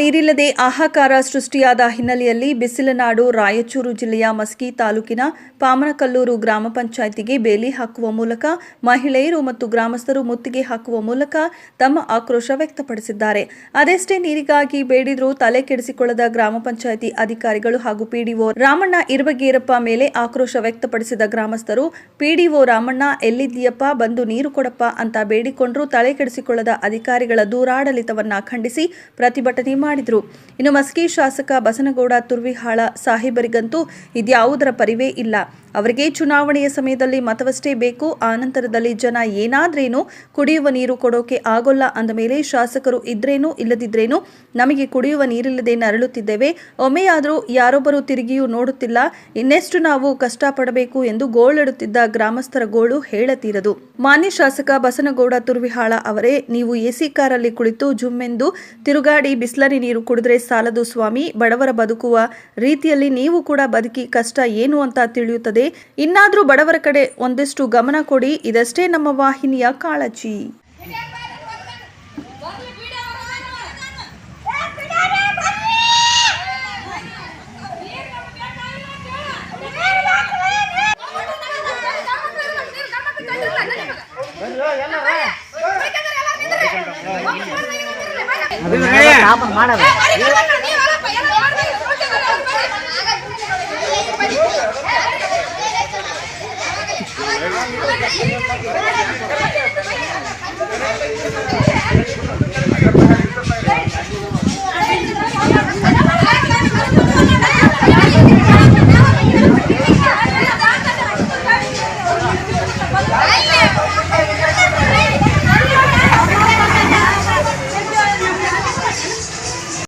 ನೀರಿಲ್ಲದೆ ಹಾಹಾಕಾರ ಸೃಷ್ಟಿಯಾದ ಹಿನ್ನೆಲೆಯಲ್ಲಿ ಬಿಸಿಲನಾಡು ರಾಯಚೂರು ಜಿಲ್ಲೆಯ ಮಸ್ಕಿ ತಾಲೂಕಿನ ಪಾಮನಕಲ್ಲೂರು ಗ್ರಾಮ ಪಂಚಾಯಿತಿಗೆ ಬೇಲಿ ಹಾಕುವ ಮೂಲಕ ಮಹಿಳೆಯರು ಮತ್ತು ಗ್ರಾಮಸ್ಥರು ಮುತ್ತಿಗೆ ಹಾಕುವ ಮೂಲಕ ತಮ್ಮ ಆಕ್ರೋಶ ವ್ಯಕ್ತಪಡಿಸಿದ್ದಾರೆ. ಅದೆಷ್ಟೇ ನೀರಿಗಾಗಿ ಬೇಡಿದರೂ ತಲೆ ಕೆಡಿಸಿಕೊಳ್ಳದ ಗ್ರಾಮ ಪಂಚಾಯಿತಿ ಅಧಿಕಾರಿಗಳು ಹಾಗೂ ಪಿಡಿಒ ರಾಮಣ್ಣ ಇರಬಗೇರಪ್ಪ ಮೇಲೆ ಆಕ್ರೋಶ ವ್ಯಕ್ತಪಡಿಸಿದ ಗ್ರಾಮಸ್ಥರು ಪಿಡಿಒ ರಾಮಣ್ಣ ಎಲ್ಲಿದ್ದೀಯಪ್ಪ ಬಂದು ನೀರು ಕೊಡಪ್ಪ ಅಂತ ಬೇಡಿಕೊಂಡ್ರೂ ತಲೆ ಕೆಡಿಸಿಕೊಳ್ಳದ ಅಧಿಕಾರಿಗಳ ದೂರಾಡಳಿತವನ್ನ ಖಂಡಿಸಿ ಪ್ರತಿಭಟನೆ ಮಾಡಿದ್ರು. ಇನ್ನು ಮಸ್ಕಿ ಶಾಸಕ ಬಸನಗೌಡ ತುರ್ವಿಹಾಳ ಸಾಹೇಬರಿಗಂತೂ ಇದ್ಯಾವುದರ ಪರಿವೇ ಇಲ್ಲ. ಅವರಿಗೆ ಚುನಾವಣೆಯ ಸಮಯದಲ್ಲಿ ಮತವಷ್ಟೇ ಬೇಕು, ಆನಂತರದಲ್ಲಿ ಜನ ಏನಾದ್ರೇನು ಕುಡಿಯುವ ನೀರು ಕೊಡೋಕೆ ಆಗೋಲ್ಲ ಅಂದ ಮೇಲೆ ಶಾಸಕರು ಇದ್ರೇನು ಇಲ್ಲದಿದ್ರೇನು ನಮಗೆ ಕುಡಿಯುವ ನೀರಿಲ್ಲದೆ ನರಳುತ್ತಿದ್ದೇವೆ. ಒಮ್ಮೆಯಾದರೂ ಯಾರೊಬ್ಬರು ತಿರುಗಿಯೂ ನೋಡುತ್ತಿಲ್ಲ, ಇನ್ನೆಷ್ಟು ನಾವು ಕಷ್ಟಪಡಬೇಕು ಎಂದು ಗೋಳಿಡುತ್ತಿದ್ದ ಗ್ರಾಮಸ್ಥರ ಗೋಳು ಹೇಳತೀರದು. ಮಾನ್ಯ ಶಾಸಕ ಬಸನಗೌಡ ತುರ್ವಿಹಾಳ ಅವರೇ, ನೀವು ಎಸಿ ಕಾರಲ್ಲಿ ಕುಳಿತು ಜುಮ್ಮೆಂದು ತಿರುಗಾಡಿ ಬಿಸ್ಲರಿ ನೀರು ಕುಡಿದ್ರೆ ಸಾಲದು ಸ್ವಾಮಿ. ಬಡವರ ಬದುಕುವ ರೀತಿಯಲ್ಲಿ ನೀವು ಕೂಡ ಬದುಕಿ ಕಷ್ಟ ಏನು ಅಂತ ತಿಳಿಯುತ್ತದೆ. ಇನ್ನಾದ್ರೂ ಬಡವರ ಕಡೆ ಒಂದಿಷ್ಟು ಗಮನ ಕೊಡಿ. ಇದಷ್ಟೇ ನಮ್ಮ ವಾಹಿನಿಯ ಕಾಳಜಿ. ಮಾಡಲ್ಲ